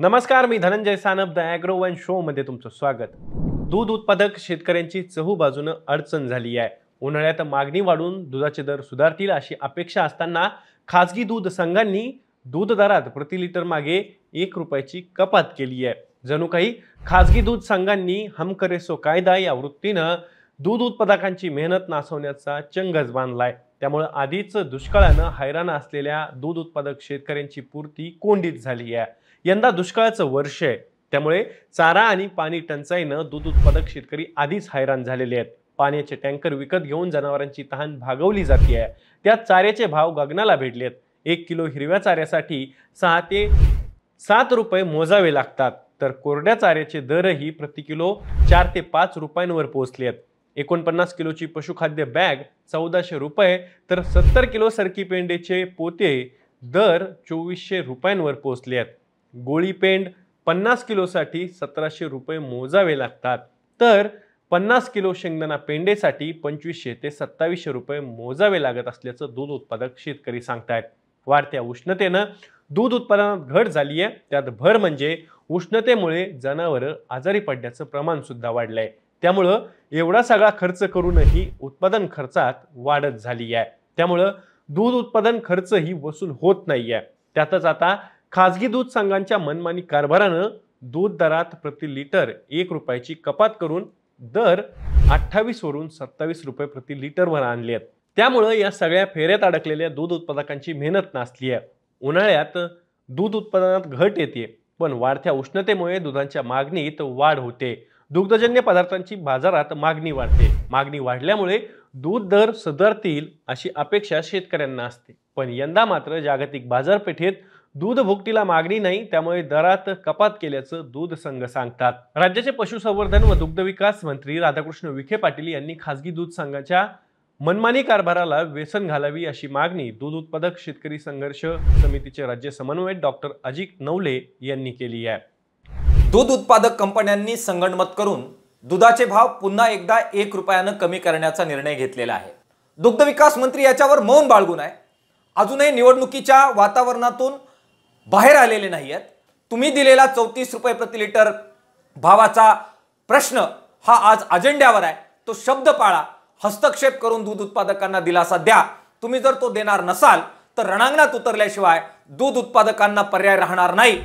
नमस्कार, मी Dhananjay Sanap the agro one show मध्ये तुमचं स्वागत। दूध उत्पादक शेतकऱ्यांची चहूबाजूनं अडचण झाली आहे। उन्हाळ्यात मागणी वाढून दुधाचे दर सुधारतील अशी अपेक्षा असताना खासगी दूध संघांनी दूध दरात प्रति लिटर मागे 1 रुपयाची कपात केली आहे। जणू काही खासगी दूध संघांनी हम करे सो कायदा या वृत्तीनं दूध उत्पादकांची मेहनत नासवण्याचा चंगच बांधलाय। त्यामुळे आधीच दुष्काळानं हैराण असलेल्या दूध उत्पादक शेतकऱ्यांची पूर्ती कोंडीत झाली आहे। यंदा दुष्काळाचं वर्ष आहे, त्यामुळे चारा आणि पाणी टंचाईनं दूध उत्पादक शेतकरी आधीच हैराण झालेले आहेत। पाण्याचे टँकर विकत घेऊन जनावरांची तहान भागवली जाते आहे। त्यात चाऱ्याचे भाव गगनाला भिडलेत। 1 किलो हिरव्या चाऱ्यासाठी 6 ते 7 रुपये मोजावे लागतात, तर कोरड्या चाऱ्याचे दरही प्रति किलो 4 ते 5 रुपयांवर पोहोचलेत। 49 किलोची पशुखाद्य बॅग 1400 रुपये, तर 70 किलो सरकी पेंडेचे पोते दर 2400 रुपयांवर पोहोचले आहेत। गोळी पेंड 50 किलोसाठी 1700 रुपये मोजावे लागतात, तर 50 किलो शेंगदाणा पेंडेसाठी 2500 ते 2700 रुपये मोजावे लागत असल्याचं दूध उत्पादक शेतकरी सांगतायत। वाढत्या उष्णतेनं दूध उत्पादनात घट झाली आहे, त्यात भर म्हणजे उष्णतेमुळे जनावरं आजारी पडण्याचं प्रमाण सुद्धा वाढलंय। त्यामुळं एवढा सगळा खर्च करूनही उत्पादन खर्चात वाढत झाली आहे। त्यामुळं दूध उत्पादन खर्च ही वसूल होत नाहीये। त्यातच आता खासगी दूध संघांच्या मनमानी कारभारानं दूध दरात प्रति लिटर 1 रुपयाची कपात करून दर 28 वरून 27 रुपये प्रति लिटरवर आणले आहेत। त्यामुळे या सगळ्या फेऱ्यात अडकलेल्या दूध उत्पादकांची मेहनत नासली आहे। उन्हाळ्यात दूध उत्पादनात घट येते, पण वाढत्या उष्णतेमुळे दुधाच्या मागणीत वाढ होते। दुग्धजन्य पदार्थांची बाजारात मागणी वाढते। मागणी वाढल्यामुळे दूध दर सुधारतील अशी अपेक्षा शेतकऱ्यांना असते, पण यंदा मात्र जागतिक बाजारपेठेत दूध भुकटीला मागणी नाही, त्यामुळे दरात कपात केल्याचं दूध संघ सांगतात। राज्याचे पशुसंवर्धन व दुग्ध विकास मंत्री राधाकृष्ण विखे पाटील यांनी खासगी दूध संघाच्या मनमानी कारभाराला वेसन घालावी अशी मागणी दूध उत्पादक शेतकरी संघर्ष समितीचे राज्य समन्वयक डॉक्टर अजित नवले यांनी केली आहे। दूध उत्पादक कंपन्यांनी संगनमत करून दुधाचे भाव पुन्हा एकदा 1 रुपयानं कमी करण्याचा निर्णय घेतलेला आहे। दुग्ध विकास मंत्री याच्यावर मौन बाळगून आहे। अजूनही निवडणुकीच्या वातावरणातून बाहेर आलेले नाहीयेत। तुम्ही दिलेला 34 रुपये प्रति लिटर भावाचा प्रश्न हा आज अजेंड्यावर आहे, तो शब्द पाळा। हस्तक्षेप करून दूध उत्पादकांना दिलासा द्या। तुम्ही जर तो देणार नसाल तर रणांगणात उतरल्याशिवाय दूध उत्पादकांना पर्याय राहणार नाही।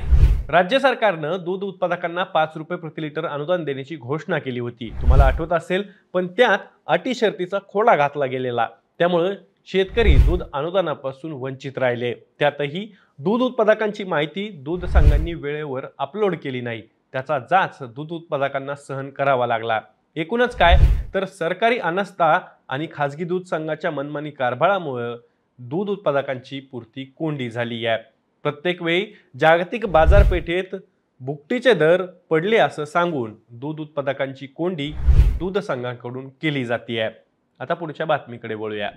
राज्य सरकारनं दूध उत्पादकांना 5 रुपये प्रति लिटर अनुदान देण्याची घोषणा केली होती, तुम्हाला आठवत असेल, पण त्यात अटी शर्तीचा खोडा घातला गेलेला। त्यामुळे शेतकरी दूध अनुदानापासून वंचित राहिले। त्यातही दूध उत्पादकांची माहिती दूध संघांनी वेळेवर अपलोड केली नाही, त्याचा जाच दूध उत्पादकांना सहन करावा लागला। एकूणच काय तर सरकारी अनास्था आणि खासगी दूध संघाच्या मनमानी कारभारामुळे दूध उत्पादकांची पूर्ती कोंडी झाली आहे। प्रत्येक वेळी जागतिक बाजारपेठेत भुकटीचे दर पडले असं सांगून दूध उत्पादकांची कोंडी दूध संघांकडून केली जाते आहे। आता पुढच्या बातमीकडे वळूया।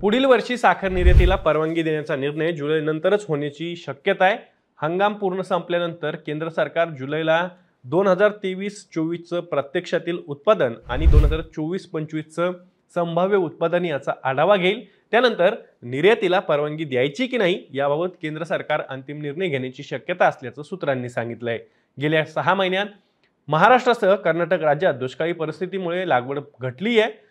पुढील वर्षी साखर निर्यातीला परवानगी देण्याचा निर्णय जुलै नंतरच होण्याची शक्यता आहे। हंगाम पूर्ण संपल्यानंतर केंद्र सरकार जुलैला 2023-24चं प्रत्यक्षातील उत्पादन आणि 2024-25चं संभाव्य उत्पादन याचा आढावा घेईल। त्यानंतर निर्यातीला परवानगी द्यायची की नाही याबाबत केंद्र सरकार अंतिम निर्णय घेण्याची शक्यता असल्याचं सूत्रांनी सांगितलंय। गेल्या 6 महिन्यात महाराष्ट्रासह कर्नाटक राज्यात दुष्काळी परिस्थितीमुळे लागवड घटली आहे।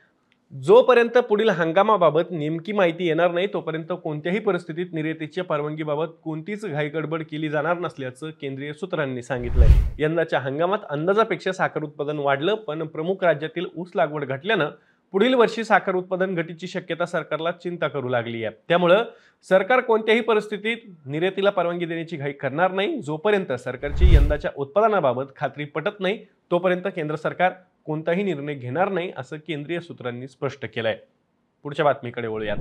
जोपर्यंत पुढील हंगामाबाबत नेमकी माहिती येणार नाही तोपर्यंत कोणत्याही परिस्थितीत निर्यातीच्या परवानगीबाबत कोणतीच घाईगडबड केली जाणार नसल्याचं केंद्रीय सूत्रांनी सांगितलंय। यंदाच्या हंगामात अंदाजापेक्षा साखर उत्पादन वाढलं, पण प्रमुख राज्यातील ऊस लागवड घटल्यानं पुढील वर्षी साखर उत्पादन घटीची शक्यता सरकारला चिंता करू लागली आहे। त्यामुळे सरकार कोणत्याही परिस्थितीत निर्यातीला परवानगी देण्याची घाई करणार नाही। जोपर्यंत सरकारची यंदाच्या उत्पादनाबाबत खात्री पटत नाही तोपर्यंत केंद्र सरकार कोणताही निर्णय घेणार नाही असं केंद्रीय सूत्रांनी स्पष्ट केलंय। पुढच्या बातमीकडे वळूयात।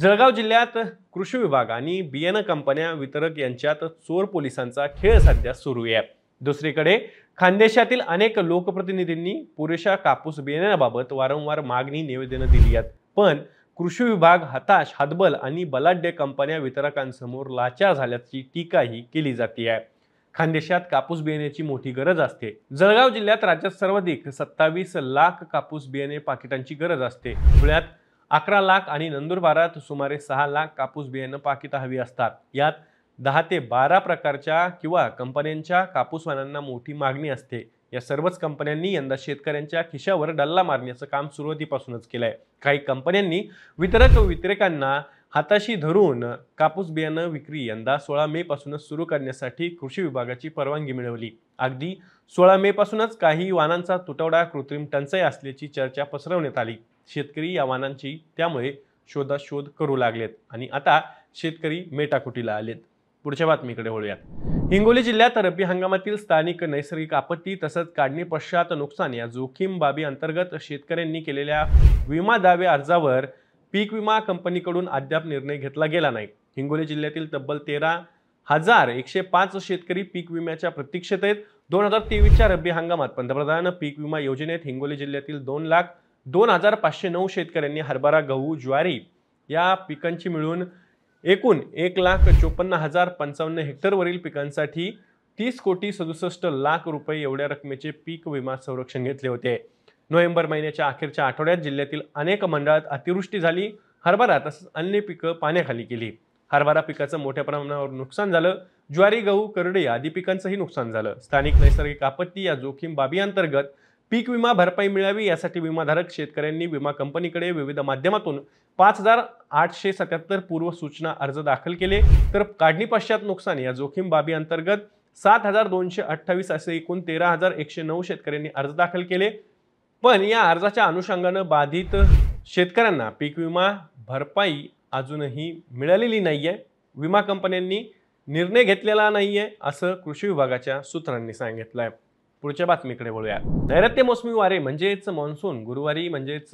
जळगाव जिल्ह्यात कृषी विभाग आणि बियाणं कंपन्या वितरक यांच्यात चोर पोलिसांचा खेळ सध्या सुरू आहे। दुसरीकडे खानदेशातील अनेक लोकप्रतिनिधींनी पुरेशा कापूस बियाण्याबाबत वारंवार मागणी निवेदनं दिली आहेत, पण कृषी विभाग हताश, हतबल आणि बलाढ्य कंपन्या वितरकांसमोर लाचार झाल्याची टीकाही केली जाते आहे। खानदेशात कापूस बियाण्याची मोठी गरज असते। जळगाव जिल्ह्यात राज्यात सर्वाधिक 27 लाख कापूस बियाणे पाकिटांची गरज असते। धुळ्यात 11 लाख आणि नंदुरबारात सुमारे 6 लाख कापूस बियाणं पाकिटं हवी असतात। यात 10 ते 12 प्रकारच्या किंवा कंपन्यांच्या कापूस वाणांना मोठी मागणी असते. या सर्वच कंपन्यांनी यंदा शेतकऱ्यांच्या खिशावर डल्ला मारण्याचं काम सुरुवातीपासूनच केलंय. काही कंपन्यांनी वितरकांना हाताशी धरून कापूस बियाणं विक्री यंदा 16 मे पासूनच सुरू करण्यासाठी कृषी विभागाची परवानगी मिळवली. अगदी 16 मे पासूनच काही वाणांचा तुटवडा, कृत्रिम टंचाई असल्याची चर्चा पसरवण्यात आली. शेतकरी या वाणांची त्यामुळे शोधाशोध करू लागलेत आणि आता शेतकरी मेटाकुटीला आलेत. पुढच्या बातमीकडे वळूयात. हिंगोली जिल्ह्यात रब्बी हंगामातील स्थानिक नैसर्गिक आपत्ती तसंच काढणी पश्चात नुकसान या जोखीम बाबी अंतर्गत शेतकऱ्यांनी केलेल्या विमा दावे अर्जावर पीक विमा कंपनीकडून अद्याप निर्णय घेतला गेला नाही. हिंगोली जिल्ह्यातील तब्बल 13,105 शेतकरी पीक विम्याच्या प्रतीक्षेत आहेत. 2023च्या रब्बी हंगामात पंतप्रधान पीक विमा योजनेत हिंगोली जिल्ह्यातील 2,02,509 शेतकऱ्यांनी हरभरा, गहू, ज्वारी या पिकांची मिळून एकूण 1,54,055 हेक्टरवरील पिकांसाठी 30,67,00,000 रुपये एवढ्या रकमेचे पीक विमा संरक्षण घेतले होते. नोव्हेंबर महिन्याच्या अखेरच्या आठवड्यात जिल्ह्यातील अनेक मंडळात अतिवृष्टी झाली. हरभरा तसंच अन्य पिकं पाण्याखाली गेली. हरभरा पिकाचं मोठ्या प्रमाणावर नुकसान झालं. ज्वारी, गहू, करडई आदी पिकांचंही नुकसान झालं. स्थानिक नैसर्गिक आपत्ती या जोखीम बाबी अंतर्गत पीक विमा भरपाई मिळावी यासाठी विमाधारक शेतकऱ्यांनी विमा कंपनीकडे विविध माध्यमातून 5,877 पूर्व सूचना अर्ज दाखल केले. तर काढणी पश्चात नुकसान या जोखीम बाबी अंतर्गत 7,228 असे एकूण 13,109 शेतकऱ्यांनी अर्ज दाखल केले. पण या अर्जाच्या अनुषंगानं बाधित शेतकऱ्यांना पीक विमा भरपाई अजूनही मिळालेली नाहीये. विमा कंपन्यांनी निर्णय घेतलेला नाहीये असं कृषी विभागाच्या सूत्रांनी सांगितलंय. पुढच्या बातमीकडे वळूया. नैऋत्य मोसमी वारे म्हणजेच मान्सून गुरुवारी म्हणजेच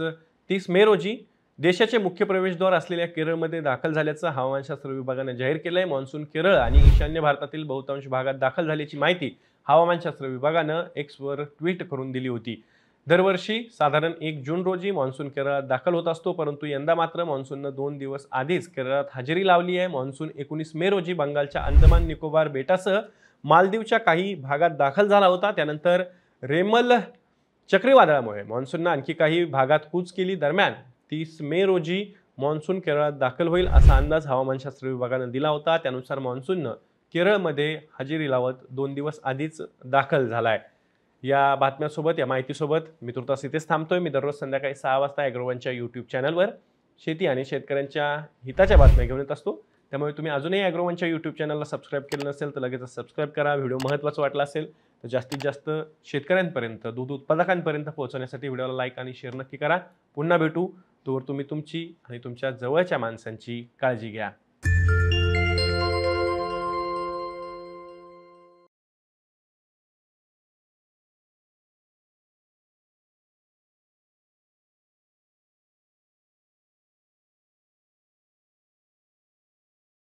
30 मे रोजी देशाचे मुख्य प्रवेशद्वार असलेल्या केरळमध्ये दाखल झाल्याचं हवामानशास्त्र विभागाने जाहीर केलंय. मान्सून केरळ आणि ईशान्य भारतातील बहुतांश भागात दाखल झाल्याची माहिती हवामानशास्त्र विभागानं एक्सवर ट्विट करून दिली होती. दरवर्षी साधारण 1 जून रोजी मान्सून केरळात दाखल होत असतो, परंतु यंदा मात्र मान्सूननं 2 दिवस आधीच केरळात हजेरी लावली आहे. मान्सून 19 मे रोजी बंगालच्या अंदमान निकोबार बेटासह मालदीवच्या काही भागात दाखल झाला होता. त्यानंतर रेमल चक्रीवादळामुळे मान्सूननं आणखी काही भागात कूच केली. दरम्यान 30 मे रोजी मान्सून केरळात दाखल होईल असा अंदाज हवामानशास्त्र विभागानं दिला होता. त्यानुसार मान्सूननं केरळमध्ये हजेरी लावत 2 दिवस आधीच दाखल झालाय. या बातम्यासोबत या माहितीसोबत मी तुर्तास इथेच थांबतोय. मी दररोज संध्याकाळी 6 वाजता ॲग्रोवनच्या यूट्यूब चॅनलवर शेती आणि शेतकऱ्यांच्या हिताच्या बातम्या घेऊन येत असतो. त्यामुळे तुम्ही अजूनही ॲग्रोवनच्या यूट्यूब चॅनलला सबस्क्राईब केलं नसेल तर लगेच सबस्क्राईब करा. व्हिडिओ महत्त्वाचा वाटला असेल तर जास्तीत जास्त शेतकऱ्यांपर्यंत, दूध उत्पादकांपर्यंत पोहोचवण्यासाठी व्हिडिओला लाईक आणि शेअर नक्की करा. पुन्हा भेटू. तोवर तुम्ही तुमची आणि तुमच्या जवळच्या माणसांची काळजी घ्या.